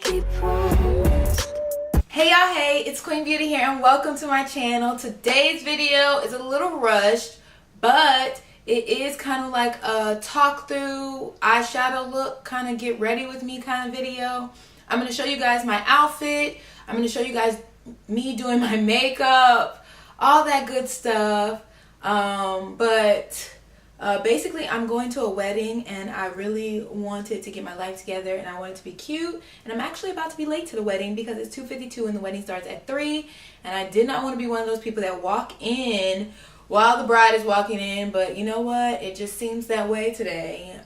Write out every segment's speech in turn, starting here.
pinky promise. Hey y'all, hey, it's Queen Beauty here and welcome to my channel. Today's video is a little rushed, but it is kind of like a talk through eyeshadow look, kind of get ready with me kind of video. I'm going to show you guys my outfit. I'm going to show you guys me doing my makeup, all that good stuff. Basically I'm going to a wedding and I really wanted to get my life together and I wanted to be cute, and I'm actually about to be late to the wedding because it's 2:52 and the wedding starts at 3, and I did not want to be one of those people that walk in while the bride is walking in, but you know what, it just seems that way today.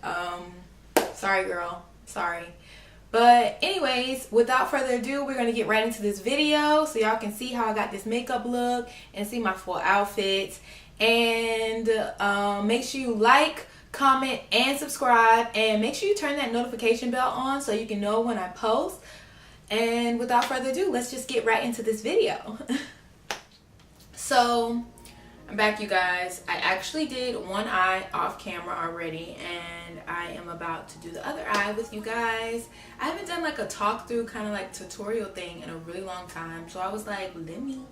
Sorry girl, sorry. But anyways, without further ado, we're going to get right into this video so y'all can see how I got this makeup look and see my full outfit. And make sure you like, comment, and subscribe, and make sure you turn that notification bell on so you can know when I post. And without further ado, let's just get right into this video. So I'm back, you guys. I actually did one eye off camera already, and I am about to do the other eye with you guys. I haven't done like a talk through kind of like tutorial thing in a really long time, so I was like, let me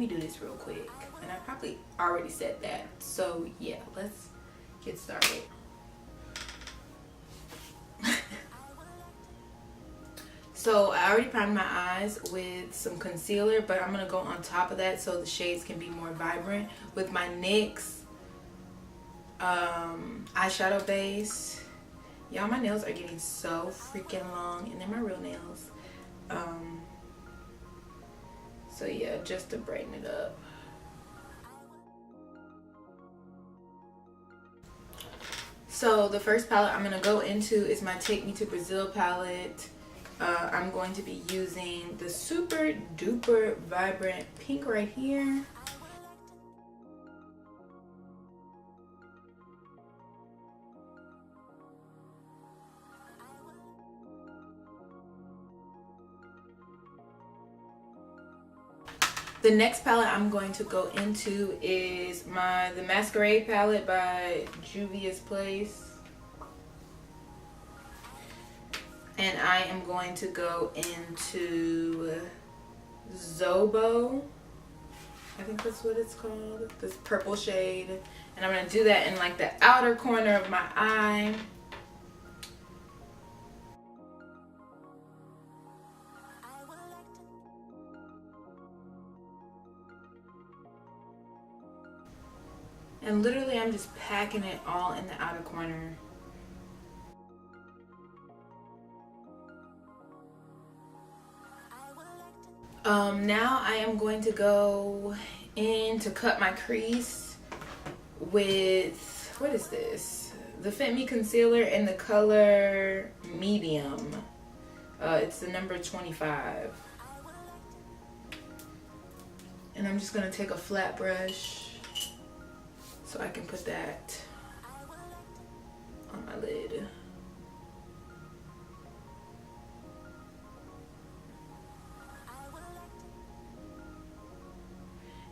do this real quick. And I probably already said that, so yeah, let's get started. So I already primed my eyes with some concealer, but I'm gonna go on top of that so the shades can be more vibrant with my NYX eyeshadow base. Y'all, my nails are getting so freaking long, and they're my real nails. So yeah, just to brighten it up. So the first palette I'm going to go into is my Take Me to Brazil palette. I'm going to be using the super duper vibrant pink right here. The next palette I'm going to go into is the Masquerade palette by Juvia's Place. And I am going to go into Zobo. I think that's what it's called. This purple shade. And I'm going to do that in like the outer corner of my eye. And literally I'm just packing it all in the outer corner. Now I am going to go in to cut my crease with, what is this? The Fit Me Concealer in the color Medium. It's the number 25. And I'm just going to take a flat brush so I can put that on my lid.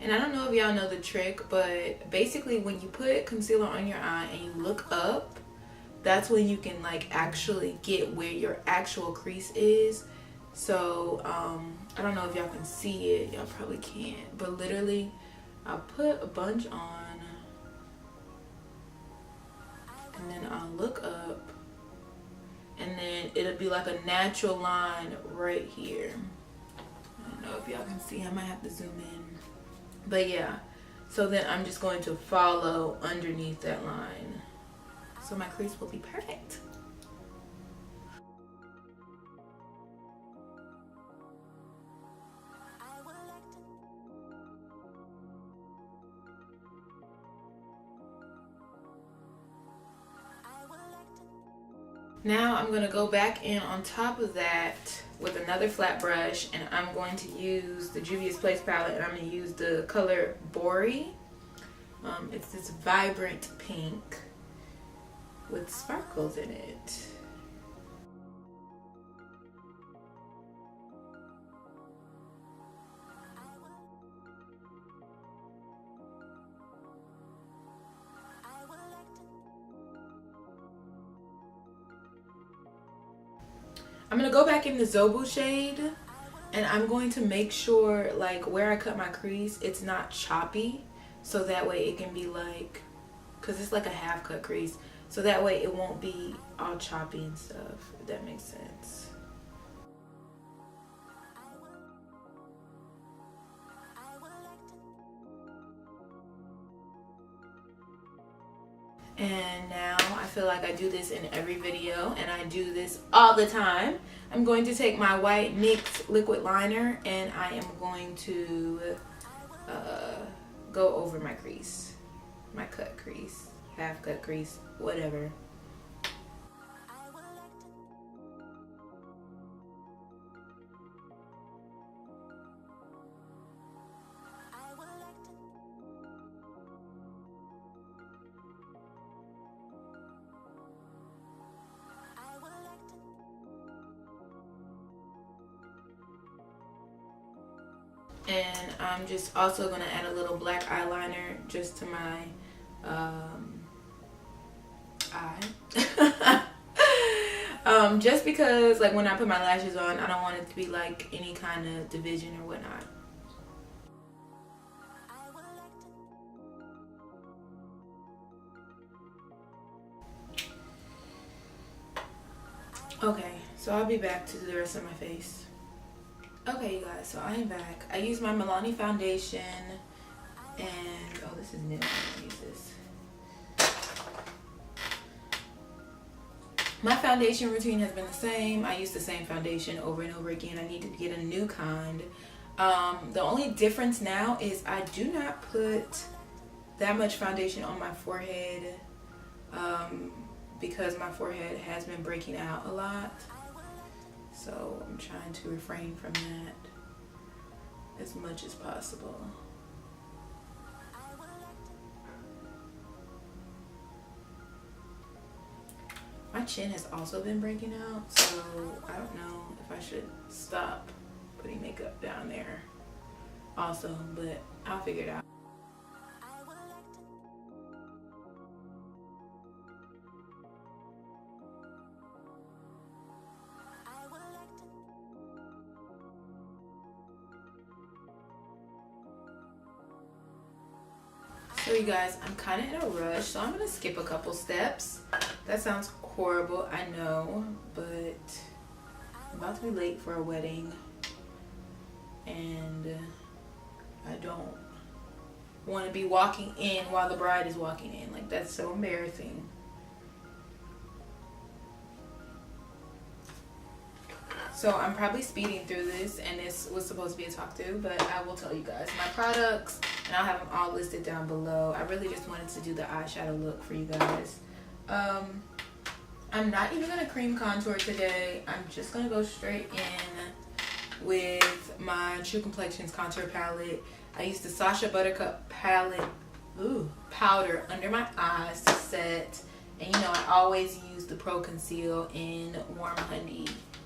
And I don't know if y'all know the trick, but basically when you put concealer on your eye and you look up, that's when you can like actually get where your actual crease is. So I don't know if y'all can see it, y'all probably can't, but literally I'll put a bunch on and then I'll look up, and then it'll be like a natural line right here. I don't know if y'all can see, I might have to zoom in, but yeah. So then I'm just going to follow underneath that line, so my crease will be perfect. Now I'm going to go back in on top of that with another flat brush, and I'm going to use the Juvia's Place palette, and I'm going to use the color Bori. It's this vibrant pink with sparkles in it. I'm gonna go back in the Zobu shade, and I'm going to make sure like where I cut my crease, it's not choppy, so that way it can be like, because it's like a half cut crease, so that way it won't be all choppy and stuff, if that makes sense. And now I feel like I do this in every video, and I do this all the time. I'm going to take my white NYX liquid liner, and I am going to go over my crease, my cut crease, half cut crease, whatever. And I'm just also going to add a little black eyeliner just to my eye. Just because like when I put my lashes on, I don't want it to be like any kind of division or whatnot. Okay, so I'll be back to do the rest of my face. Okay, you guys, so I am back. I use my Milani foundation, and oh, this is new. I'm gonna use this. My foundation routine has been the same. I use the same foundation over and over again. I need to get a new kind. The only difference now is I do not put that much foundation on my forehead because my forehead has been breaking out a lot. So I'm trying to refrain from that as much as possible. My chin has also been breaking out, so I don't know if I should stop putting makeup down there also, but I'll figure it out. So you guys, I'm kind of in a rush, so I'm gonna skip a couple steps. That sounds horrible, I know, but I'm about to be late for a wedding, and I don't want to be walking in while the bride is walking in. Like, that's so embarrassing. So I'm probably speeding through this, and this was supposed to be a talk to, but I will tell you guys my products, and I'll have them all listed down below. I really just wanted to do the eyeshadow look for you guys. I'm not even gonna cream contour today. I'm just gonna go straight in with my True Complexions contour palette. I used the Sacha Buttercup palette powder under my eyes to set, and you know I always use the Pro Conceal in Warm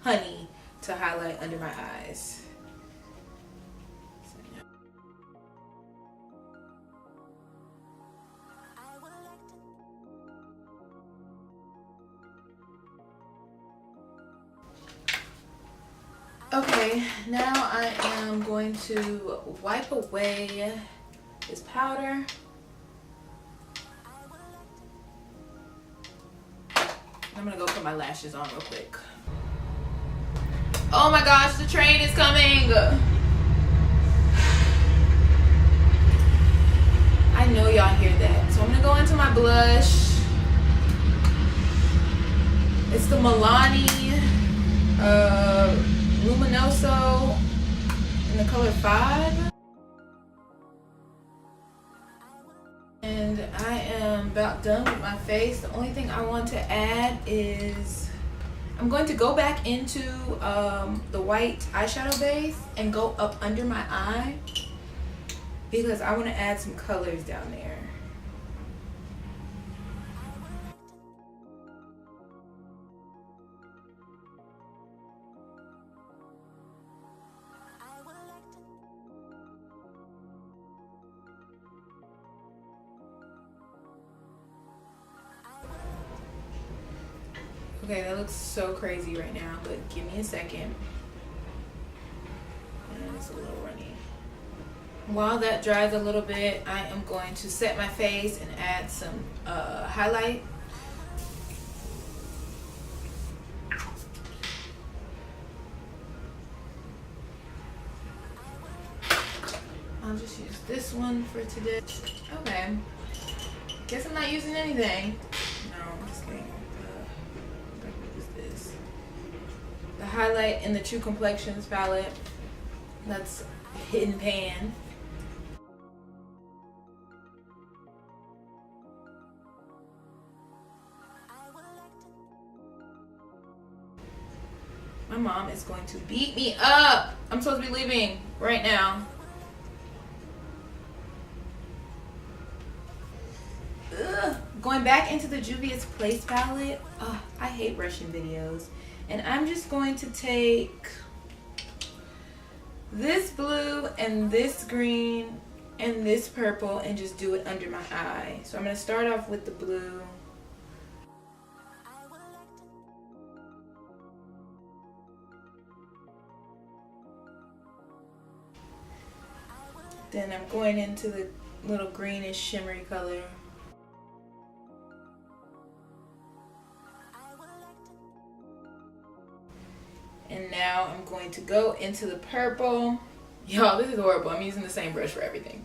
Honey to highlight under my eyes. Okay, now I am going to wipe away this powder. I'm gonna go put my lashes on real quick. Oh my gosh, the train is coming! I know y'all hear that. So I'm gonna go into my blush. It's the Milani Luminoso in the color 5. And I am about done with my face. The only thing I want to add is I'm going to go back into the white eyeshadow base and go up under my eye because I want to add some colors down there. Okay, that looks so crazy right now, but give me a second. And it's a little runny. While that dries a little bit, I am going to set my face and add some highlight. I'll just use this one for today. Okay. Guess I'm not using anything. No, I'm just kidding. What is this? The highlight in the True Complexions palette. That's Hidden Pan. My mom is going to beat me up. I'm supposed to be leaving right now. Ugh. Going back into the Juvia's Place palette. Ugh, I hate rushing videos. And I'm just going to take this blue and this green and this purple and just do it under my eye. So I'm going to start off with the blue. Then I'm going into the little greenish shimmery color. And now I'm going to go into the purple. Y'all, this is horrible. I'm using the same brush for everything.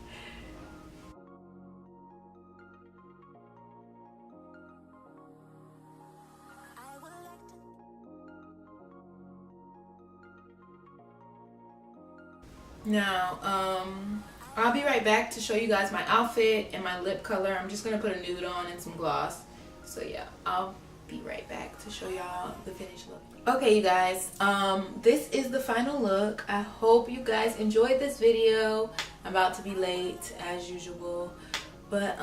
Now, I'll be right back to show you guys my outfit and my lip color. I'm just gonna put a nude on and some gloss. So yeah, I'll be right back to show y'all the finished look. Okay, you guys, this is the final look. I hope you guys enjoyed this video. I'm about to be late as usual, but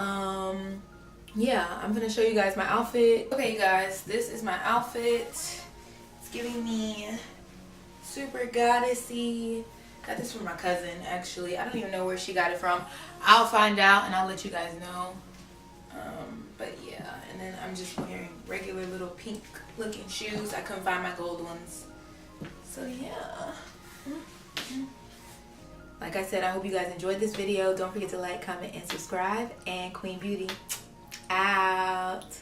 yeah, I'm gonna show you guys my outfit. Okay, you guys, this is my outfit. It's giving me super goddessy. Got this from my cousin, actually. I don't even know where she got it from. I'll find out and I'll let you guys know. But yeah, and then I'm just wearing regular little pink looking shoes. I couldn't find my gold ones. So yeah. Like I said, I hope you guys enjoyed this video. Don't forget to like, comment, and subscribe. And Queen Beauty out.